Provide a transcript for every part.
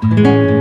Hello.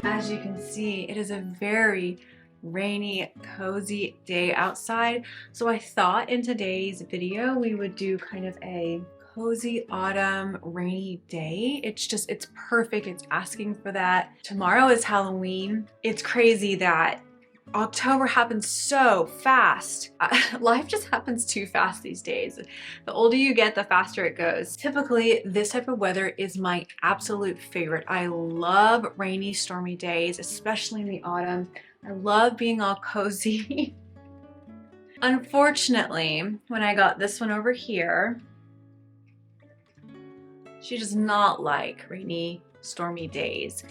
As you can see, it is a very rainy, cozy day outside. So I thought in today's video, we would do kind of a cozy autumn rainy day. It's perfect. It's asking for that. Tomorrow is Halloween. It's crazy that October happens so fast. Life just happens too fast these days. The older you get, the faster it goes. Typically, this type of weather is my absolute favorite. I love rainy, stormy days, especially in the autumn. I love being all cozy. Unfortunately, when I got this one over here, she does not like rainy, stormy days.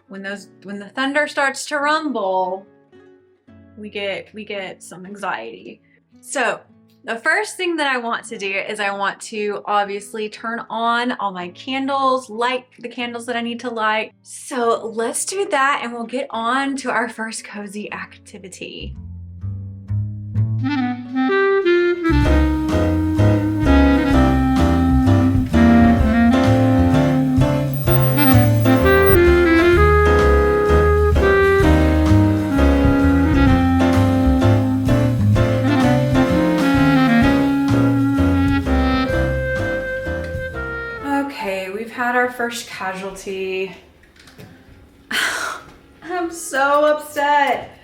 When the thunder starts to rumble, we get some anxiety. So the first thing that I want to do is I want to obviously turn on all my candles, light the candles that I need to light. So let's do that and we'll get on to our first cozy activity. Our first casualty. I'm so upset.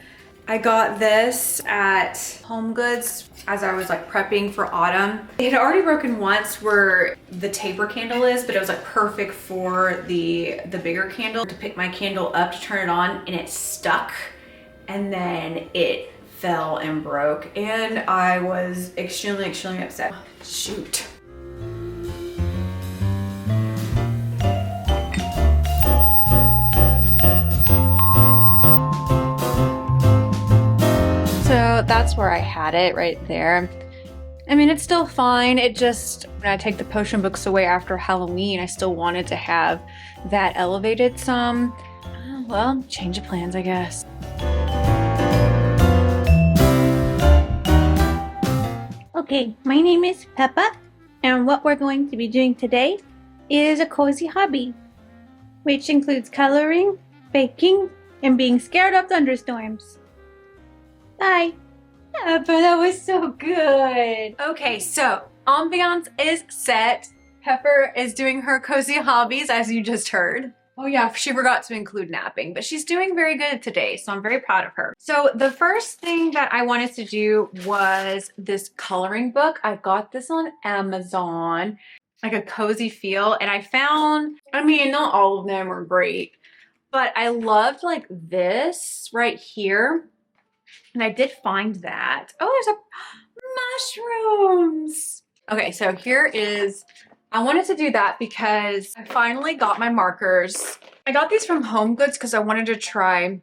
I got this at HomeGoods as I was like prepping for autumn. It had already broken once where the taper candle is, but it was like perfect for the bigger candle to pick my candle up to turn it on, and it stuck and then it fell and broke and I was extremely upset. Shoot. So that's where I had it right there. I mean, it's still fine. It just, when I take the potion books away after Halloween, I still wanted to have that elevated some. Well, change of plans, I guess. Okay, my name is Peppa, and what we're going to be doing today is a cozy hobby, which includes coloring, baking, and being scared of thunderstorms. Bye. Peppa, that was so good. Okay, so ambiance is set. Pepper is doing her cozy hobbies, as you just heard. Oh yeah, she forgot to include napping, but she's doing very good today, so I'm very proud of her. So the first thing that I wanted to do was this coloring book. I got this on Amazon, like a cozy feel, and I found, I mean, not all of them are great, but I loved like this right here. And I did find that. Oh, there's mushrooms. Okay, so here is, I wanted to do that because I finally got my markers. I got these from HomeGoods because I wanted to try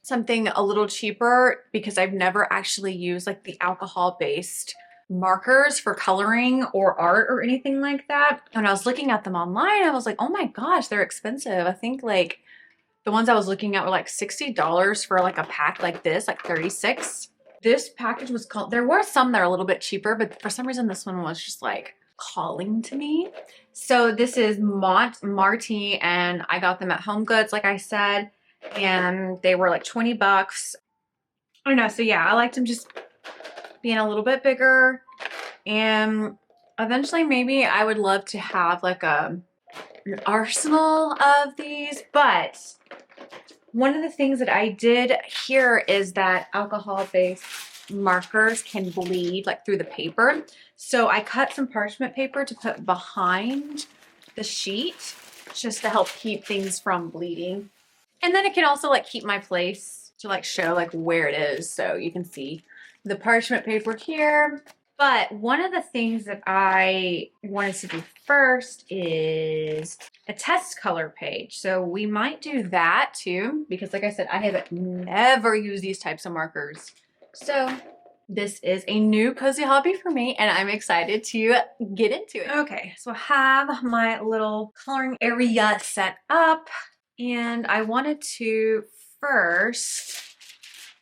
something a little cheaper because I've never actually used like the alcohol-based markers for coloring or art or anything like that. When I was looking at them online, I was like, oh my gosh, they're expensive. I think like the ones I was looking at were like $60 for like a pack like this, like 36. This package was called, there were some that are a little bit cheaper, but for some reason this one was just like calling to me. So this is Marty, and I got them at HomeGoods, like I said, and they were like 20 bucks. I don't know, so yeah, I liked them just being a little bit bigger, and eventually maybe I would love to have like an arsenal of these, but one of the things that I did hear is that alcohol-based markers can bleed like through the paper. So I cut some parchment paper to put behind the sheet just to help keep things from bleeding. And then it can also like keep my place to like show like where it is, so you can see the parchment paper here. But one of the things that I wanted to do first is a test color page. So we might do that too, because like I said, I have never used these types of markers. So this is a new cozy hobby for me, and I'm excited to get into it. Okay, so I have my little coloring area set up, and I wanted to first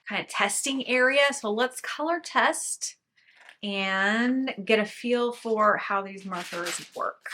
kind of testing area. So let's color test and get a feel for how these markers work.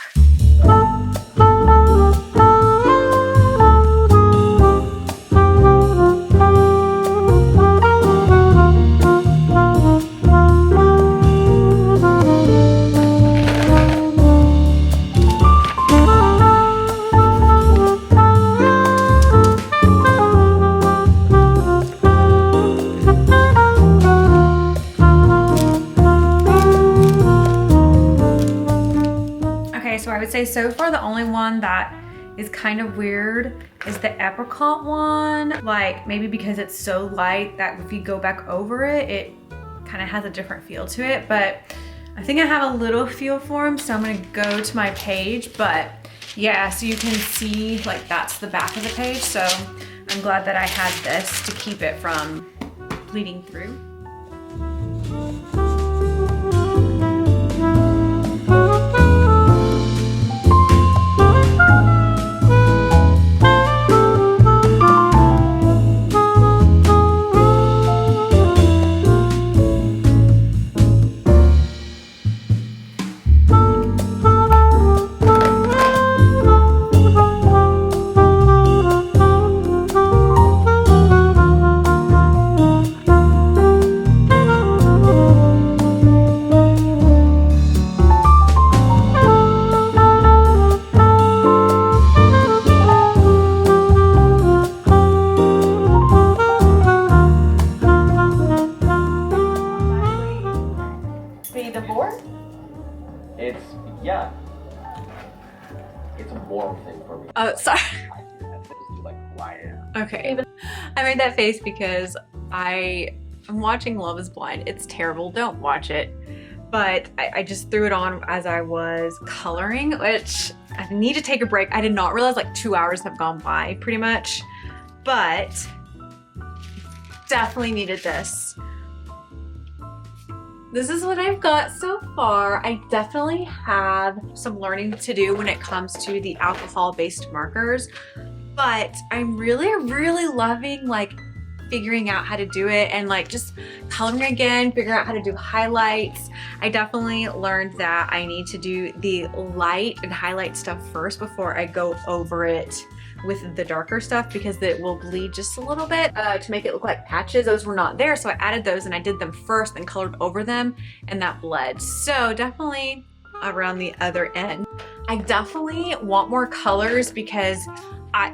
So I would say so far the only one that is kind of weird is the apricot one. Like maybe because it's so light that if you go back over it, it kind of has a different feel to it. But I think I have a little feel for them, so I'm gonna go to my page. But yeah, so you can see like that's the back of the page. So I'm glad that I had this to keep it from bleeding through. It's a warm thing for me. Oh, sorry. I do that just to like quiet. Okay. I made that face because I'm watching Love is Blind. It's terrible. Don't watch it. But I just threw it on as I was coloring, which I need to take a break. I did not realize like 2 hours have gone by pretty much, but definitely needed this. This is what I've got so far. I definitely have some learning to do when it comes to the alcohol-based markers, but I'm really loving like figuring out how to do it and like just coloring again, figuring out how to do highlights. I definitely learned that I need to do the light and highlight stuff first before I go over it with the darker stuff, because it will bleed just a little bit to make it look like patches. Those were not there, so I added those and I did them first, then colored over them, and that bled. So definitely around the other end. I definitely want more colors because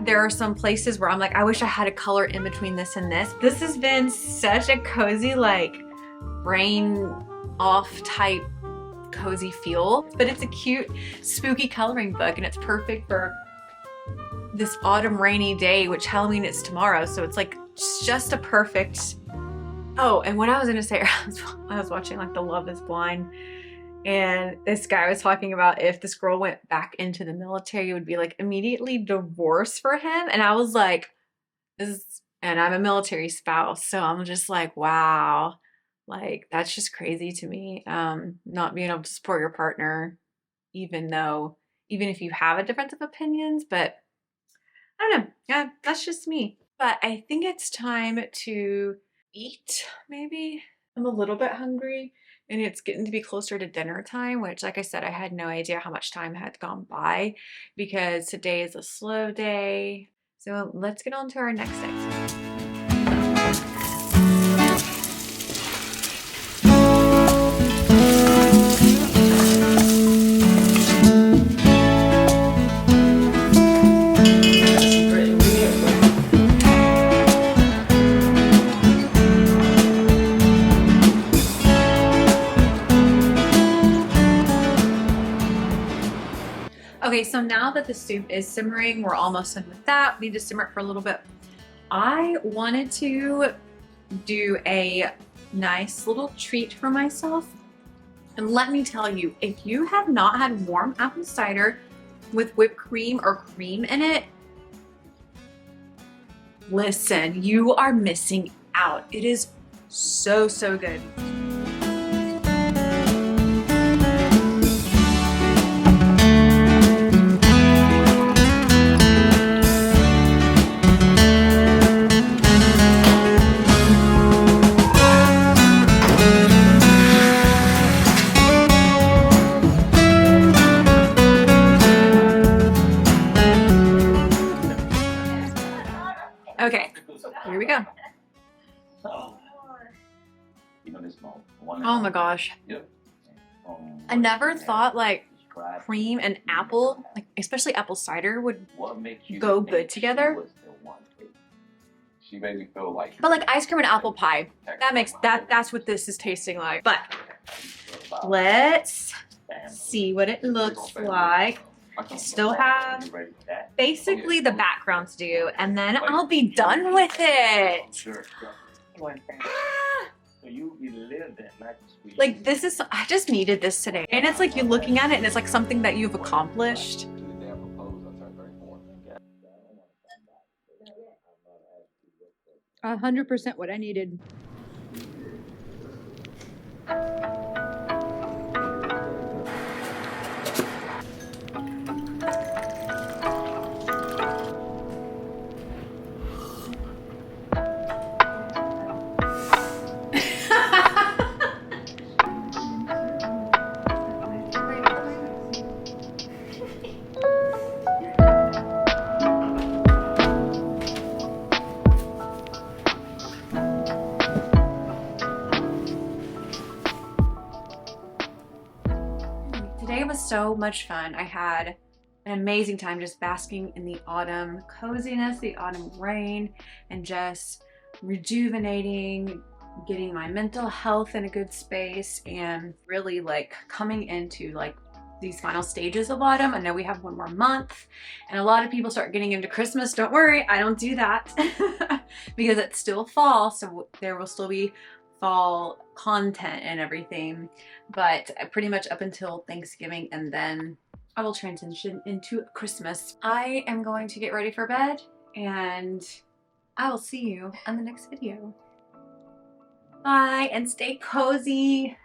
there are some places where I'm like, I wish I had a color in between this and this. This has been such a cozy, like rain off type cozy feel, but it's a cute spooky coloring book, and it's perfect for this autumn rainy day, which Halloween is tomorrow, so it's like just a perfect. Oh, and what I was gonna say, I was watching like the Love is Blind, and this guy was talking about if this girl went back into the military, it would be like immediately divorce for him. And I was like, and I'm a military spouse, so I'm just like, wow, like that's just crazy to me. Not being able to support your partner, even if you have a difference of opinions. But I don't know, yeah, that's just me. But I think it's time to eat, maybe. I'm a little bit hungry, and it's getting to be closer to dinner time, which, like I said, I had no idea how much time had gone by because today is a slow day. So let's get on to our next activity. Okay, so now that the soup is simmering, we're almost done with that. We need to simmer it for a little bit I wanted to do a nice little treat for myself. And let me tell you, if you have not had warm apple cider with whipped cream or cream in it, listen, you are missing out. It is so, so good. Okay, here we go. Oh my gosh. I never thought like cream and apple, like especially apple cider, would go good together. She made me feel like. But like ice cream and apple pie, that's what this is tasting like. But let's see what it looks like. I still have basically the background to do, and then I'll be done with it. Like this is, I just needed this today. And it's like you're looking at it and it's like something that you've accomplished. 100% what I needed. Today was so much fun. I had an amazing time just basking in the autumn coziness, the autumn rain, and just rejuvenating, getting my mental health in a good space, and really like coming into like these final stages of autumn. I know we have one more month and a lot of people start getting into Christmas. Don't worry, I don't do that because it's still fall, so there will still be fall content and everything, but pretty much up until Thanksgiving, and then I will transition into Christmas. I am going to get ready for bed, and I will see you on the next video. Bye, and stay cozy.